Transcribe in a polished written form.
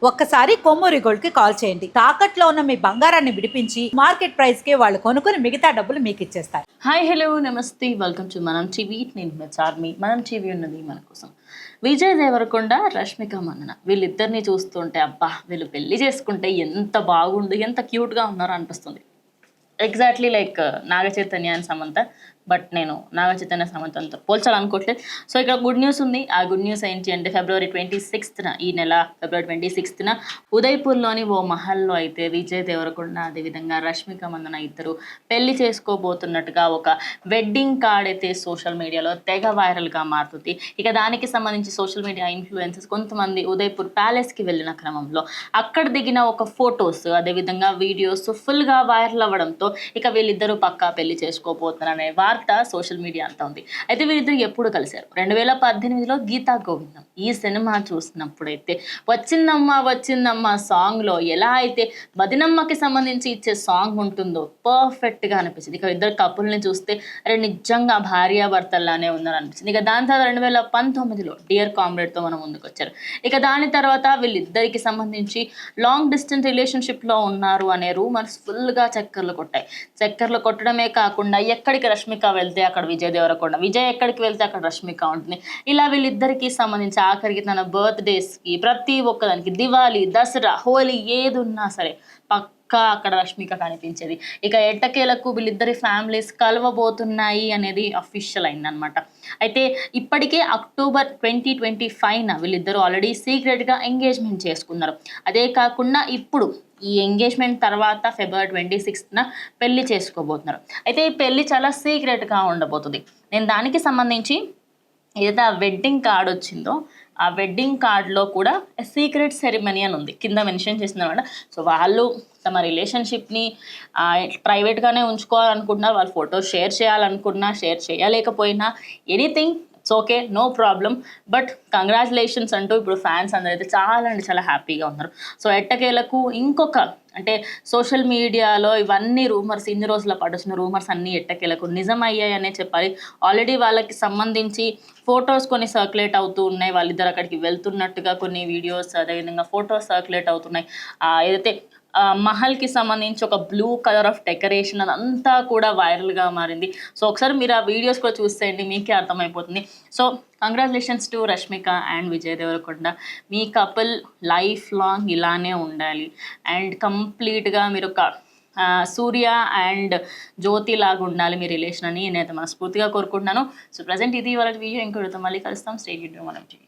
ఒక్కసారి కొమ్మూరి గోల్డ్ కి కాల్ చేయండి. తాకట్లో ఉన్న మీ బంగారాన్ని విడిపించి మార్కెట్ ప్రైస్ కి వాళ్ళు కొనుక్కుని మిగతా డబ్బులు మీకు ఇచ్చేస్తారు. హాయ్ హలో నమస్తే, వెల్కమ్ టు మనం టీవీ. నేను మీ చార్మి. మనం టీవీ ఉన్నది మన కోసం. విజయ్ దేవరకొండ, రష్మిక మందన వీళ్ళిద్దరిని చూస్తుంటే అబ్బా వీళ్ళు పెళ్లి చేసుకుంటే ఎంత బాగుండు, ఎంత క్యూట్గా ఉన్నారో అనిపిస్తుంది. Exactly like Naga Chaitanya and Samantha. But నేను నాగ చైతన్య సమంతంతో పోల్చాలనుకోవట్లేదు. సో ఇక్కడ గుడ్ న్యూస్ ఉంది. ఆ గుడ్ న్యూస్ ఏంటి అంటే ఫిబ్రవరి 26న ఈ నెల ఫిబ్రవరి 26న ఉదయ్పూర్లోని ఓ మహల్లో అయితే విజయ్ దేవరకొండ అదేవిధంగా రష్మిక మందన ఇద్దరు పెళ్లి చేసుకోబోతున్నట్టుగా ఒక వెడ్డింగ్ కార్డ్ అయితే సోషల్ మీడియాలో తెగ వైరల్గా మారుతుంది. ఇక దానికి సంబంధించి సోషల్ మీడియా ఇన్ఫ్లుయెన్సర్స్ కొంతమంది ఉదయ్పూర్ ప్యాలెస్కి వెళ్ళిన క్రమంలో అక్కడ దిగిన ఒక ఫొటోస్ అదేవిధంగా వీడియోస్ ఫుల్గా వైరల్ అవ్వడంతో ఇక వీళ్ళిద్దరూ పక్కా పెళ్లి చేసుకోబోతున్నారనే వార్త సోషల్ మీడియా అంతా ఉంది. అయితే వీళ్ళిద్దరు ఎప్పుడు కలిశారు? 2018లో గీతా గోవిందం ఈ సినిమా చూసినప్పుడైతే వచ్చిందమ్మా సాంగ్లో ఎలా అయితే వదినమ్మకి సంబంధించి ఇచ్చే సాంగ్ ఉంటుందో పర్ఫెక్ట్గా అనిపించింది. ఇక ఇద్దరు కపుల్ని చూస్తే అరే నిజంగా భార్యాభర్తల్లానే ఉందని అనిపించింది. ఇక దాని తర్వాత 2019లో డియర్ కామ్రేడ్తో మనం ముందుకు వచ్చారు. ఇక దాని తర్వాత వీళ్ళిద్దరికి సంబంధించి లాంగ్ డిస్టెన్స్ రిలేషన్షిప్లో ఉన్నారు అనే రూమర్స్ ఫుల్గా చక్కర్లు కొట్టాయి. చక్కర్లు కొట్టడమే కాకుండా ఎక్కడికి రష్మిక వెళ్తే అక్కడ విజయ్ దేవరకొండ, విజయ్ ఎక్కడికి వెళ్తే అక్కడ రష్మిక ఉంటుంది. ఇలా వీళ్ళిద్దరికి సంబంధించి ఆఖరికి తన బర్త్డేస్కి ప్రతి ఒక్కదానికి దివాళీ, దసరా, హోలీ ఏది ఉన్నా సరే పక్కా అక్కడ రష్మిక కనిపించేది. ఇక ఎట్టకేలకు వీళ్ళిద్దరి ఫ్యామిలీస్ కలవబోతున్నాయి అనేది అఫీషియల్ అయిందనమాట. అయితే ఇప్పటికే అక్టోబర్ 2025న వీళ్ళిద్దరూ ఆల్రెడీ సీక్రెట్గా ఎంగేజ్మెంట్ చేసుకున్నారు. అదే కాకుండా ఇప్పుడు ఈ ఎంగేజ్మెంట్ తర్వాత ఫిబ్రవరి 26న పెళ్లి చేసుకోబోతున్నారు. అయితే ఈ పెళ్లి చాలా సీక్రెట్గా ఉండబోతుంది. నేను దానికి సంబంధించి ఏదైతే ఆ వెడ్డింగ్ కార్డ్ వచ్చిందో ఆ వెడ్డింగ్ కార్డ్లో కూడా సీక్రెట్ సెరిమనీ అని ఉంది, కింద మెన్షన్ చేసిందనమాట. సో వాళ్ళు తమ రిలేషన్షిప్ని ప్రైవేట్గానే ఉంచుకోవాలనుకుంటున్నారు. వాళ్ళు ఫొటోస్ షేర్ చేయాలనుకున్నా షేర్ చేయలేకపోయినా anything it's okay, no problem. But congratulations అంటూ ఇప్పుడు ఫ్యాన్స్ అందరూ అయితే చాలా అంటే చాలా హ్యాపీగా ఉన్నారు. సో ఎట్టకేలకు ఇంకొక అంటే సోషల్ మీడియాలో ఇవన్నీ రూమర్స్ ఇన్ని రోజుల పాటు వచ్చిన రూమర్స్ అన్నీ ఎట్టకేలకు నిజమయ్యాయనే చెప్పాలి. ఆల్రెడీ వాళ్ళకి సంబంధించి ఫొటోస్ కొన్ని సర్క్యులేట్ అవుతూ ఉన్నాయి. వాళ్ళిద్దరు అక్కడికి వెళ్తున్నట్టుగా కొన్ని వీడియోస్ అదేవిధంగా ఫొటోస్ సర్క్యులేట్ అవుతున్నాయి. ఏదైతే మహల్కి సంబంధించి ఒక బ్లూ కలర్ ఆఫ్ డెకరేషన్ అదంతా కూడా వైరల్గా మారింది. సో ఒకసారి మీరు ఆ వీడియోస్ కూడా చూసేయండి, మీకే అర్థమైపోతుంది. So congratulations to Rashmika and Vijay Deverakonda. మీ కపుల్ లైఫ్ లాంగ్ ఇలానే ఉండాలి అండ్ కంప్లీట్గా మీరు ఒక సూర్య అండ్ జ్యోతి లాగా ఉండాలి మీ రిలేషన్ అని నేనైతే మనస్ఫూర్తిగా కోరుకుంటున్నాను. సో ప్రజెంట్ ఇది వాళ్ళ వీడియో, ఇంకొకరితో మళ్ళీ కలుస్తాం. స్టే ట్యూన్డ్ టు మనం టీవీ.